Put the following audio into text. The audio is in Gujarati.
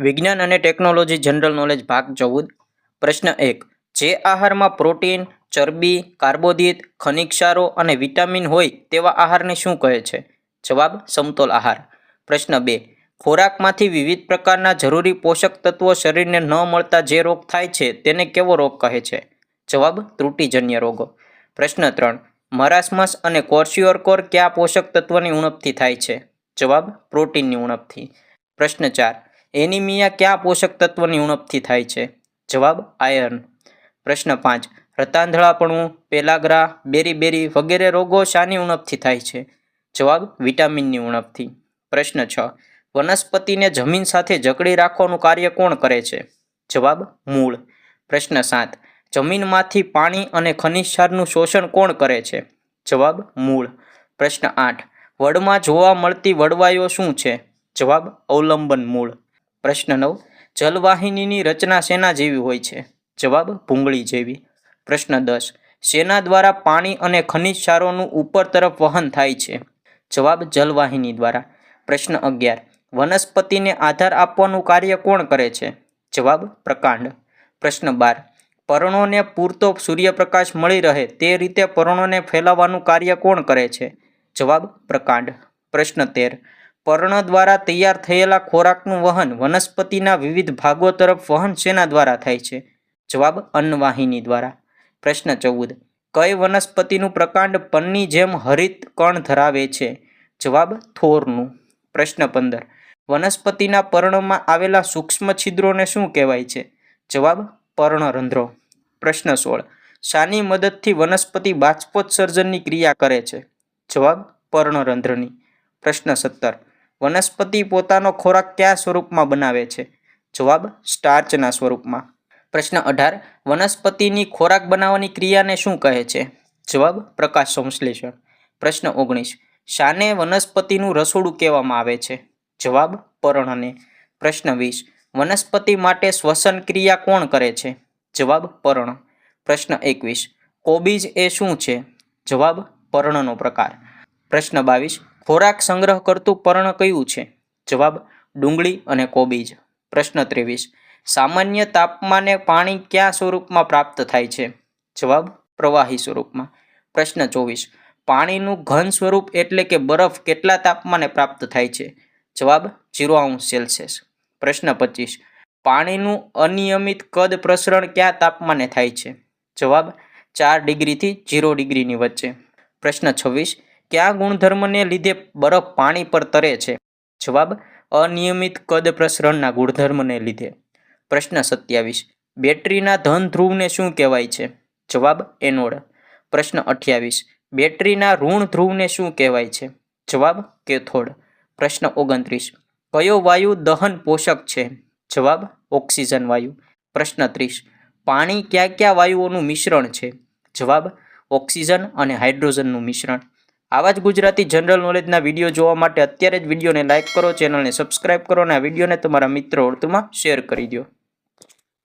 વિજ્ઞાન અને ટેકનોલોજી જનરલ નોલેજ ભાગ 14 પ્રશ્ન 1 જે આહારમાં પ્રોટીન, ચરબી, કાર્બોદિત, ખનિજ ક્ષારો અને વિટામિન હોય તેવા આહારને શું કહે છે? જવાબ સમતોલ આહાર. પ્રશ્ન 2 ખોરાકમાંથી વિવિધ પ્રકારના જરૂરી પોષક તત્વો શરીરને ન મળતા જે રોગ થાય છે તેને કેવો રોગ કહે છે? જવાબ ત્રુટિજન્ય રોગો. પ્રશ્ન 3 મરાસમસ અને ક્વોશિયોરકોર કયા પોષક તત્વની ઉણપથી થાય છે? જવાબ પ્રોટીનની ઉણપથી. પ્રશ્ન 4 એનિમિયા કયા પોષક તત્વની ઉણપથી થાય છે? જવાબ આયર્ન. પ્રશ્ન 5 રતાંધળાપણું, પેલાગ્રા, બેરી વગેરે રોગો શાની ઉણપથી થાય છે? જવાબ વિટામિનની ઉણપથી. પ્રશ્ન 6 વનસ્પતિને જમીન સાથે જકડી રાખવાનું કાર્ય કોણ કરે છે? જવાબ મૂળ. પ્રશ્ન 7 જમીનમાંથી પાણી અને ખનિજ ક્ષારનું શોષણ કોણ કરે છે? જવાબ મૂળ. પ્રશ્ન 8 વડમાં જોવા મળતી વડવાઈઓ શું છે? જવાબ અવલંબન મૂળ. પ્રશ્ન 9 જલવાહિનીની રચના શેના જેવી હોય છે? જવાબ ભૂંગળી જેવી. પ્રશ્ન 10 શેના દ્વારા પાણી અને ખનિજ ક્ષારોનું ઉપર તરફ વહન થાય છે? જવાબ જલવાહિની દ્વારા. પ્રશ્ન 11 વનસ્પતિને આધાર આપવાનું કાર્ય કોણ કરે છે? જવાબ પ્રકાંડ. પ્રશ્ન 12 પર્ણોને પૂરતો સૂર્યપ્રકાશ મળી રહે તે રીતે પર્ણોને ફેલાવવાનું કાર્ય કોણ કરે છે? જવાબ પ્રકાંડ. પ્રશ્ન 13 પર્ણ દ્વારા તૈયાર થયેલા ખોરાકનું વહન વનસ્પતિના વિવિધ ભાગો તરફ વહન શેના દ્વારા થાય છે? જવાબ અન્નવાહિની દ્વારા. પ્રશ્ન 14 કઈ વનસ્પતિનું પ્રકાંડ પરની જેમ હરિત કણ ધરાવે છે? જવાબ થોરનું. પ્રશ્ન 15 વનસ્પતિના પર્ણમાં આવેલા સૂક્ષ્મ છિદ્રોને શું કહેવાય છે? જવાબ પર્ણરંધ્રો. પ્રશ્ન 16 શાની મદદથી વનસ્પતિ બાષ્પોત્સર્જનની ક્રિયા કરે છે? જવાબ પર્ણરંધ્રની. પ્રશ્ન 17 વનસ્પતિ પોતાનો ખોરાક કયા સ્વરૂપમાં બનાવે છે? જવાબ સ્ટાર્ચના સ્વરૂપમાં. પ્રશ્ન 18 વનસ્પતિની ખોરાક બનાવવાની ક્રિયાને શું કહે છે? જવાબ પ્રકાશ સંશ્લેષણ. પ્રશ્ન 19 શાને વનસ્પતિનું રસોડું કહેવામાં આવે છે? જવાબ પર્ણને. પ્રશ્ન 20 વનસ્પતિ માટે શ્વસન ક્રિયા કોણ કરે છે? જવાબ પર્ણ. પ્રશ્ન 21 કોબીજ એ શું છે? જવાબ પર્ણનો પ્રકાર. પ્રશ્ન 22 ખોરાક સંગ્રહ કરતું પર્ણ કયું છે? જવાબ ડુંગળી અને કોબીજ. પ્રશ્ન 23 સામાન્ય તાપમાને પાણી કયા સ્વરૂપમાં પ્રાપ્ત થાય છે? જવાબ પ્રવાહી સ્વરૂપમાં. પ્રશ્ન 24 પાણીનું ઘન સ્વરૂપ એટલે કે બરફ કેટલા તાપમાને પ્રાપ્ત થાય છે? જવાબ 0°C. પ્રશ્ન 25 પાણીનું અનિયમિત કદ પ્રસરણ કયા તાપમાને થાય છે? જવાબ 4 ડિગ્રીથી 0 ડિગ્રીની વચ્ચે. પ્રશ્ન 26 કયા ગુણધર્મને લીધે બરફ પાણી પર તરે છે? જવાબ અનિયમિત કદ પ્રસરણના ગુણધર્મને લીધે. પ્રશ્ન 27 બેટરીના ધન ધ્રુવને શું કહેવાય છે? જવાબ એનોડ. પ્રશ્ન 28 બેટરીના ઋણ ધ્રુવને શું કહેવાય છે? જવાબ કેથોડ. પ્રશ્ન 29 કયો વાયુ દહન પોષક છે? જવાબ ઓક્સિજન વાયુ. પ્રશ્ન 30 પાણી કયા વાયુઓનું મિશ્રણ છે? જવાબ ઓક્સિજન અને હાઇડ્રોજનનું મિશ્રણ. આવા જ ગુજરાતી જનરલ નોલેજના વિડીયો જોવા માટે અત્યારે જ વિડીયોને લાઇક કરો, ચેનલને સબસ્ક્રાઇબ કરો અને આ વિડીયોને તમારા મિત્રો વર્તુળમાં શેર કરી દો.